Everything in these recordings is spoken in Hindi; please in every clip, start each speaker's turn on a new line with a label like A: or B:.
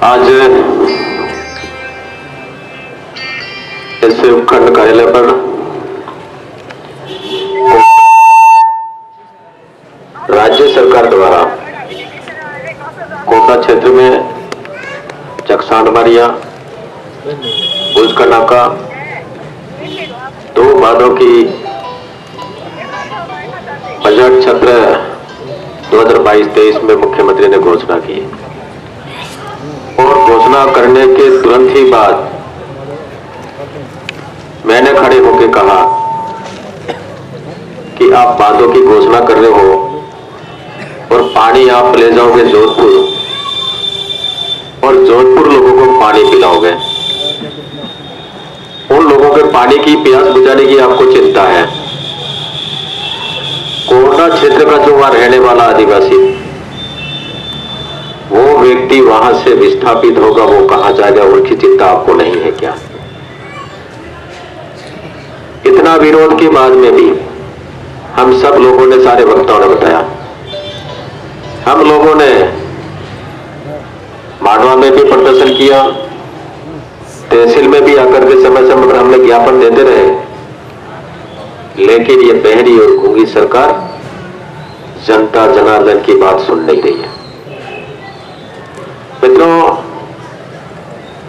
A: आज इस उपखंड कार्यालय पर राज्य सरकार द्वारा कोटा क्षेत्र में चकसांड मारिया, भुज का नाका, 2 बांधों की बजट सत्र 2022-23 में मुख्यमंत्री ने घोषणा की और घोषणा करने के तुरंत ही बाद मैंने खड़े होकर कहा कि आप बांधों की घोषणा कर रहे हो और पानी आप ले जाओगे जोधपुर और जोधपुर लोगों को पानी पिलाओगे। उन लोगों के पानी की प्यास बुझाने की आपको चिंता है। कोटा क्षेत्र का जो वहां रहने वाला आदिवासी, वो व्यक्ति वहां से विस्थापित होगा, वो कहां जाएगा, उनकी चिंता आपको नहीं है क्या? इतना विरोध के बाद में भी हम सब लोगों ने, सारे वक्ताओं ने बताया, हम लोगों ने मांडवा में भी प्रदर्शन किया, तहसील में भी आकर के समय समय पर हमने ज्ञापन देते रहे, लेकिन ये बहरी और गूंगी सरकार जनता जनार्दन की बात सुन नहीं रही है। मित्रों,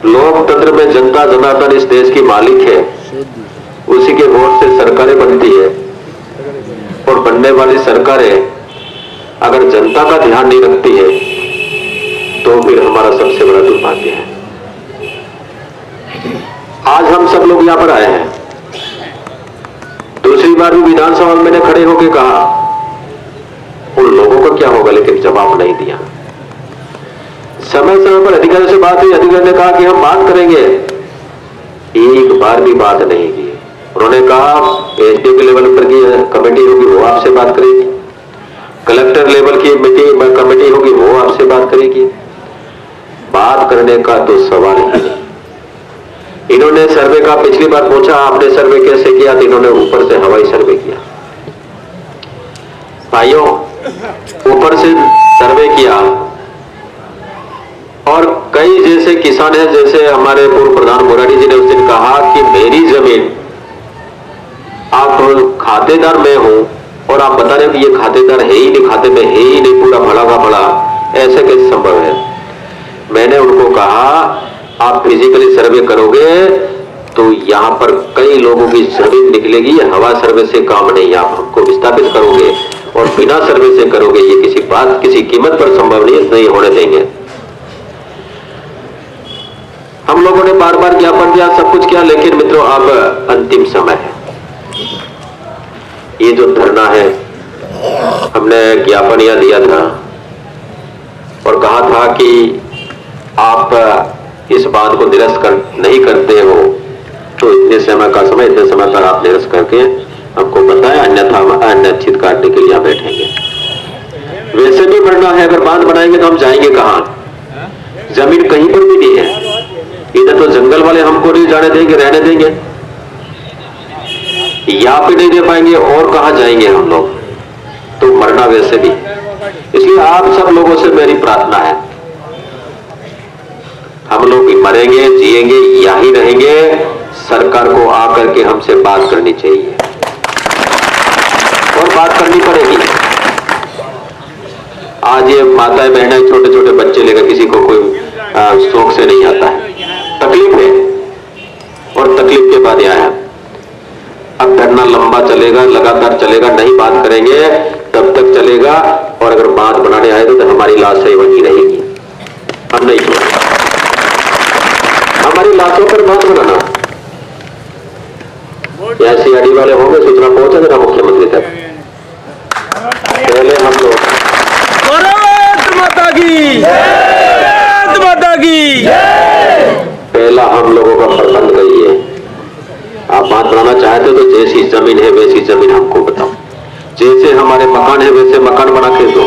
A: लोकतंत्र में जनता जनार्दन इस देश की मालिक है, उसी के वोट से सरकारें बनती है और बनने वाली सरकारें अगर जनता का ध्यान नहीं रखती है तो फिर हमारा सबसे बड़ा दुर्भाग्य है। आज हम सब लोग यहां पर आए हैं, दूसरी बार भी विधानसभा में मैंने खड़े होकर कहा उन लोगों का क्या होगा, लेकिन जवाब नहीं दिया। समय समय पर अधिकारियों से बात हुई, अधिकारी ने कहा कि हम बात करेंगे, एक बार भी बात नहीं की। उन्होंने कहा एसडीओ के लेवल पर की कमेटी होगी, वो आपसे बात करेगी, कलेक्टर लेवल की मीटिंग कमेटी होगी, वो आपसे बात करेगी। बात करने का तो सवाल ही नहीं। इन्होंने सर्वे का पिछली बार पूछा आपने सर्वे कैसे किया, तो इन्होंने ऊपर से हवाई सर्वे किया। भाइयों, ऊपर से सर्वे किया और कई जैसे किसान हैं, जैसे हमारे पूर्व प्रधान मुरारी जी ने उस दिन कहा कि मेरी जमीन, आप खातेदार मैं हूं और आप बता रहे हो कि ये खातेदार है ही नहीं, खाते में है ही नहीं, पूरा भला का भला, ऐसे कैसे संभव है? मैंने उनको कहा आप फिजिकली सर्वे करोगे तो यहां पर कई लोगों की जमीन निकलेगी, ये हवा सर्वे से काम नहीं, आप हमको विस्थापित करोगे और बिना सर्वे से करोगे, ये किसी कीमत पर संभव नहीं होने देंगे। हम लोगों ने बार बार ज्ञापन दिया, सब कुछ किया, लेकिन मित्रों अब अंतिम समय है। ये जो धरना है, हमने ज्ञापन यह दिया था और कहा था कि आप इस बात को निरस्त नहीं करते हो तो इतने समय पर आप निरस्त करके हमको बताएं, अन्यथा हम अनिश्चित काटने के लिए यहाँ बैठेंगे। वैसे भी बढ़ना है, अगर बांध बनाएंगे तो हम जाएंगे कहां? जमीन कहीं पर भी नहीं है, इधर तो जंगल वाले हमको नहीं जाने देंगे, रहने देंगे, यहाँ पे नहीं दे पाएंगे और कहां जाएंगे हम लोग? तो मरना वैसे भी। इसलिए आप सब लोगों से मेरी प्रार्थना है, हम लोग मरेंगे जिएंगे यहीं रहेंगे, सरकार को आकर के हमसे बात करनी चाहिए और बात करनी पड़ेगी। आज ये माताएं बहनें छोटे छोटे बच्चे लेकर, किसी को कोई शौक से नहीं आता है, तकलीफ है और तकलीफ के बाद यह है। अब धरना लंबा चलेगा, लगातार चलेगा, नहीं बात करेंगे तब तक चलेगा और अगर बात बनाने आए तो हमारी लाश ही वहीं रहेगी, हम नहीं छोड़ेंगे। हमारी लाशों पर बात बनाना, या सीआईडी वाले होंगे, सूचना पहुंचा देना मुख्यमंत्री तक। पहले हम लोग पहला हम लोगों का प्रबंध कही है, आप बात बनाना चाहते हो तो जैसी जमीन है वैसी जमीन हमको बताओ, जैसे हमारे मकान है वैसे मकान बना के दो,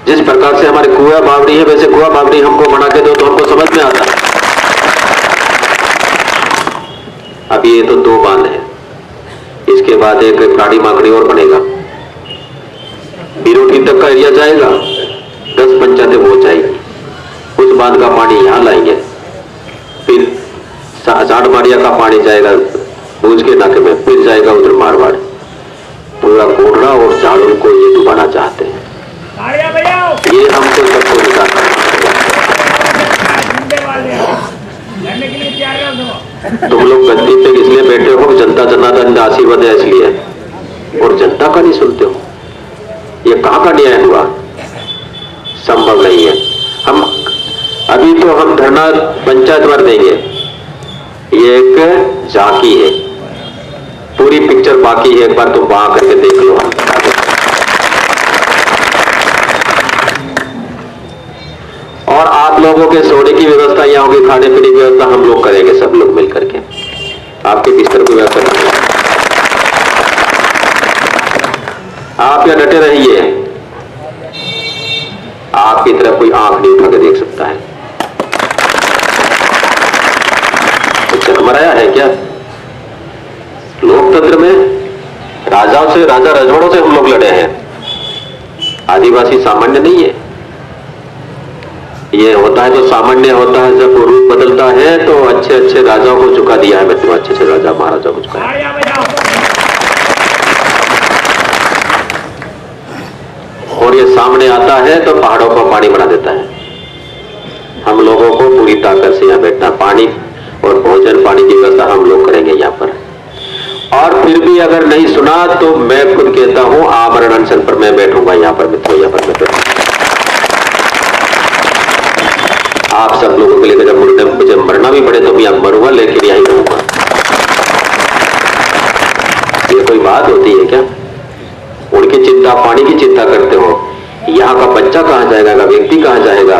A: जिस प्रकार से हमारे कुआं बावड़ी है वैसे कुआं बावड़ी हमको बना के दो, तो हमको समझ में आता है। अब ये तो 2 बांध है, इसके बाद एक काड़ी माकड़ी और बनेगा, बिरोटी तक का एरिया जाएगा, 10 पंचायतें हो जाएगी, उस बांध का पानी यहाँ लाएंगे, फिर साठमाड़िया का पानी जाएगा भूज के नाके में, फिर जाएगा उधर मारवाड़। पूरा कोडरा और झाड़ू को ये डुबाना चाहते हैं। ये हमको सबको निकालना है। तुम लोग गद्दी पे इसलिए बैठे हो, जनता जनार्दन का आशीर्वाद है इसलिए, और जनता का नहीं सुनते हो। ये कहां का न्याय हुआ? संभव नहीं है। हम अभी तो हम धरना पंचायत भर देंगे, ये एक झांकी है, पूरी पिक्चर बाकी है, एक बार तुम वहां करके देख लो। और आप लोगों के सोने की व्यवस्था यहाँ होगी, खाने पीने की व्यवस्था हम लोग करेंगे, सब लोग मिल करके आपके बिस्तर की व्यवस्था करेंगे। आप यहाँ डटे रहिए, आपकी तरफ कोई आंख नहीं उठा के देख सकता है। कुछ मराया है क्या? लोकतंत्र में राजाओं से, राजा रजवाड़ों से हम लोग लड़े हैं, आदिवासी सामान्य नहीं है। ये होता है तो सामान्य होता है, जब रूप बदलता है तो अच्छे अच्छे राजाओं को चुका दिया है मित्रों, अच्छे अच्छे राजा महाराजा को चुका है। और ये सामने आता है तो पहाड़ों को पानी बना देता है। हम लोगों को पूरी ताकत से यहाँ बैठना, पानी और भोजन पानी की व्यवस्था हम लोग करेंगे यहाँ पर। और फिर भी अगर नहीं सुना तो मैं खुद कहता हूं आमरण अनशन पर मैं बैठूंगा यहाँ पर मित्रों, यहाँ पर मैं बैठूंगा। आप सब लोगों के लिए जब मुझे मरना भी पड़े तो मैं यहाँ मरूंगा, लेकिन यहीं रहूंगा। ये कोई बात होती है क्या? उनकी चिंता, पानी की चिंता करते हो, यहाँ का बच्चा कहां जाएगा, व्यक्ति कहां जाएगा,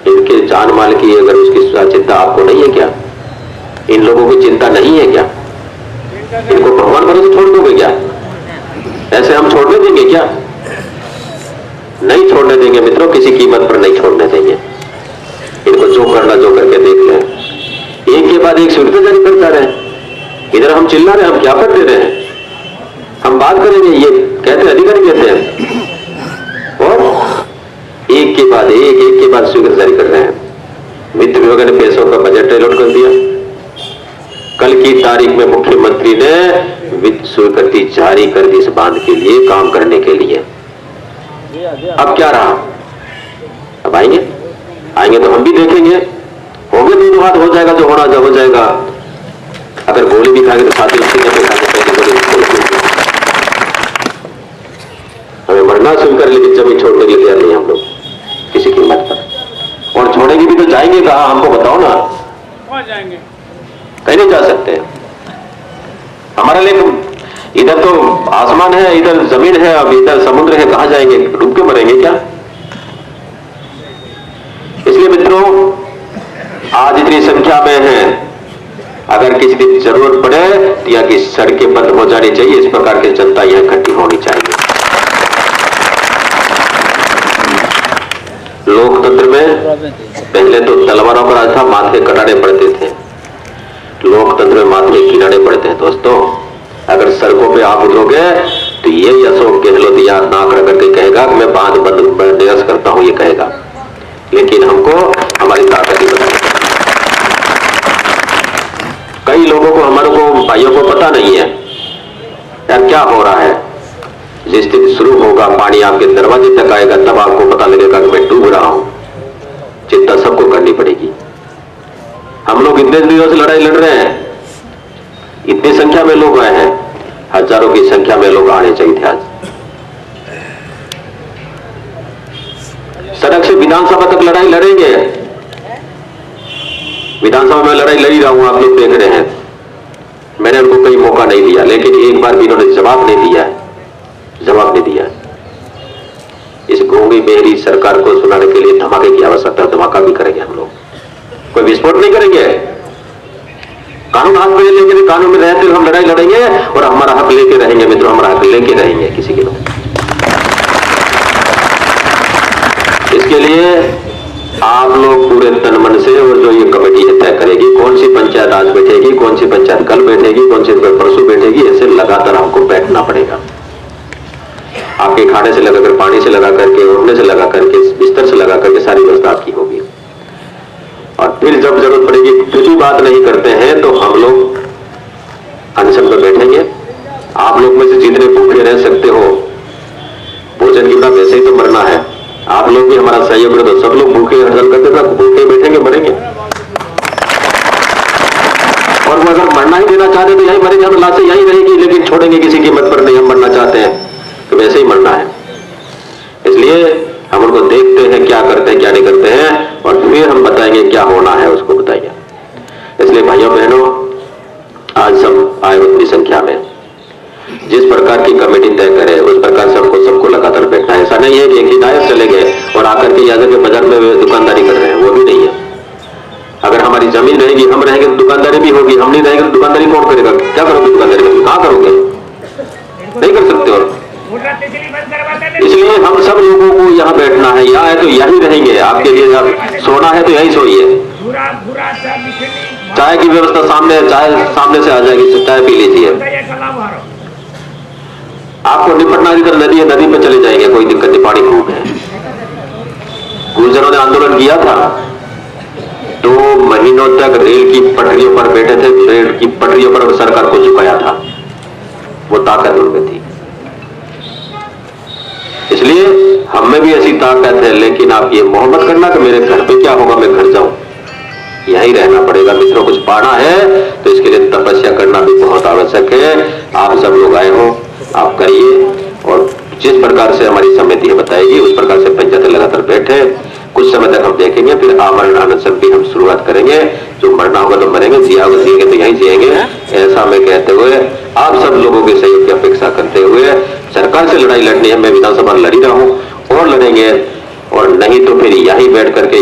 A: इनके जान माल की अगर उसकी चिंता आपको नहीं है क्या? इन लोगों की चिंता नहीं है क्या? इनको भगवान भरोसे छोड़ दोगे क्या? ऐसे हम छोड़ने देंगे क्या? नहीं छोड़ने देंगे मित्रों, किसी कीमत पर नहीं छोड़ने देंगे। इनको जो करना जो करके देख लें। एक के बाद एक स्वीकृति जारी करता रहे, इधर हम चिल्ला रहे, हम क्या कर दे रहे हैं? हम बात करेंगे, ये कहते अधिकारी कहते हैं, और एक के बाद एक के बाद स्वीकृति जारी कर रहे हैं। वित्त विभाग ने पैसों का बजट अलॉट कर दिया। कल की तारीख में मुख्यमंत्री ने वित्त स्वीकृति जारी कर दी इस बांध के लिए, काम करने के लिए। अब क्या रहा? अब आएंगे तो हम भी देखेंगे, होगे दोनों हाथ, हो जाएगा जो होना हो जाएगा। अगर गोली भी खाएंगे तो साथ ही उसकी हमें मरना स्वीकार, लेकिन जमीन छोड़ने के लिए तैयार नहीं हम लोग किसी कीमत पर। और छोड़ेंगे भी तो जाएंगे कहां, हमको बताओ ना। कहां जाएंगे? कहीं नहीं जा सकते। हमारा लेकिन इधर तो आसमान है, इधर जमीन है, अब इधर समुद्र है, कहां जाएंगे? डूब के मरेंगे क्या? इसलिए मित्रों, आज इतनी संख्या में है, अगर किसी दिन जरूरत पड़े तो यहाँ की सड़कें बंद हो जानी चाहिए, इस प्रकार की जनता यहाँ इकट्ठी होनी चाहिए। लोकतंत्र में पहले तो तलवारों का राज था, माथे कटाने पड़ते थे। लोकतंत्र में माथे किनारे पड़ते हैं दोस्तों। अगर सड़कों पे आप उतरोगे तो ये अशोक गहलोत यहाँ नाक रगड़ के कहेगा कि मैं बांध बंद निरस्त करता हूं, ये कहेगा, लेकिन हमको हमारी ताकत ही बतानी। कई लोगों को, हमारे को भाइयों को पता नहीं है यार क्या हो रहा है। जिस दिन शुरू होगा, पानी आपके दरवाजे तक आएगा, तब आपको पता लगेगा कि मैं डूब रहा हूं। चिंता सबको करनी पड़ेगी। हम लोग इतने दिनों से लड़ाई लड़ रहे हैं, इतनी संख्या में लोग आए हैं, हजारों की संख्या में लोग आने चाहिए थे। आज सड़क से विधानसभा तक लड़ाई लड़ेंगे। विधानसभा में लड़ाई लड़ी रहा हूं, आप लोग देख रहे हैं। मैंने उनको कोई मौका नहीं दिया, लेकिन एक बार भी इन्होंने जवाब नहीं दिया, जवाब नहीं दिया। इस गूंगी बहरी सरकार को सुनाने के लिए धमाके की आवश्यकता, धमाका भी करेंगे हम लोग, कोई विस्फोट नहीं करेंगे। कानून हाथ में लेंगे, कानून में रहते हुए हम लड़ाई लड़ेंगे और हमारा हक लेके रहेंगे मित्रों, हमारा हक लेके रहेंगे किसी के लोग। इसके लिए आप लोग पूरे तन मन से, और जो ये कमेटी तय करेगी कौन सी पंचायत आज बैठेगी, कौन सी पंचायत कल बैठेगी, कौन सी परसों बैठेगी, ऐसे लगातार हमको बैठना पड़ेगा। आपके खाने से लगा कर, पानी से लगा करके, उठने से लगा करके, बिस्तर से लगा करके सारी व्यवस्था आपकी होगी। जब जरूरत पड़ेगी फिर भी बात नहीं करते हैं तो हम लोग अनशन पर बैठेंगे। आप लोग में से जितने भूखे रह सकते हो, भोजन की बिना वैसे ही तो मरना है, आप लोग भी हमारा सहयोग करो तो सब लोग भूखे हड़ताल करते थे, भूखे बैठेंगे मरेंगे। और वो अगर मरना ही देना चाहते तो यही मरेंगे, हम लाशें यही रहेगी, लेकिन छोड़ेंगे किसी कीमत पर नहीं। हम मरना चाहते हैं तो वैसे ही मरना है। इसलिए हम उनको देखते हैं क्या करते हैं क्या नहीं करते हैं, और फिर हम बताएंगे क्या होना है उसको बताइए। इसलिए भाइयों बहनों, आज सब आए उतनी संख्या में, जिस प्रकार की कमेटी तय करे उस प्रकार से हमको सबको लगातार बैठना है। ऐसा नहीं है कि एक ही दायरे चले गए और आकर के यादव के बाजार में दुकानदारी कर रहे हैं, वो भी नहीं है। अगर हमारी जमीन रहेगी, हम रहेंगे तो दुकानदारी भी होगी, हम नहीं रहेंगे तो दुकानदारी कौन करेगा? क्या करोगे दुकानदारी में? कहां करोगे? नहीं कर सकते हो। इसलिए हम सब लोगों को यहाँ बैठना है, यहाँ है तो यही रहेंगे। आपके लिए सोना है तो यही सोइए। चाय की व्यवस्था सामने है, चाय सामने से आ जाएगी, चाय पी लीजिए। आपको निपटना इधर नदी है, नदी पे चले जाएंगे, कोई दिक्कत नहीं, पानी खूब है। गुर्जरों ने आंदोलन किया था, 2 महीनों तक रेल की पटरियों पर बैठे थे, रेल की पटरियों पर सरकार को झुकाया था, वो ताकत उनमें थी। इसलिए हम में भी ऐसी ताकत है, लेकिन आप ये मोहब्बत करना कि मेरे घर पे क्या होगा, मैं घर जाऊं, यही रहना पड़ेगा। मित्रों, कुछ पाना है तो इसके लिए तपस्या करना भी बहुत आवश्यक है। आप सब लोग आए हो, आप करिए, और जिस प्रकार से हमारी समिति बताएगी उस प्रकार से पंचायत लगातार बैठे। कुछ समय तक हम देखेंगे, फिर आमरण अनशन की हम शुरुआत करेंगे। जो मरना होगा तो मरेंगे, जिया होगा जिएंगे तो यहीं जिएंगे। ऐसा मैं कहते हुए आप सब लोगों के सहयोग की अपेक्षा करते हुए, सरकार से लड़ाई लड़नी है, मैं विधानसभा लड़ी रहा हूं और लड़ेंगे, और नहीं तो फिर यहीं बैठ करके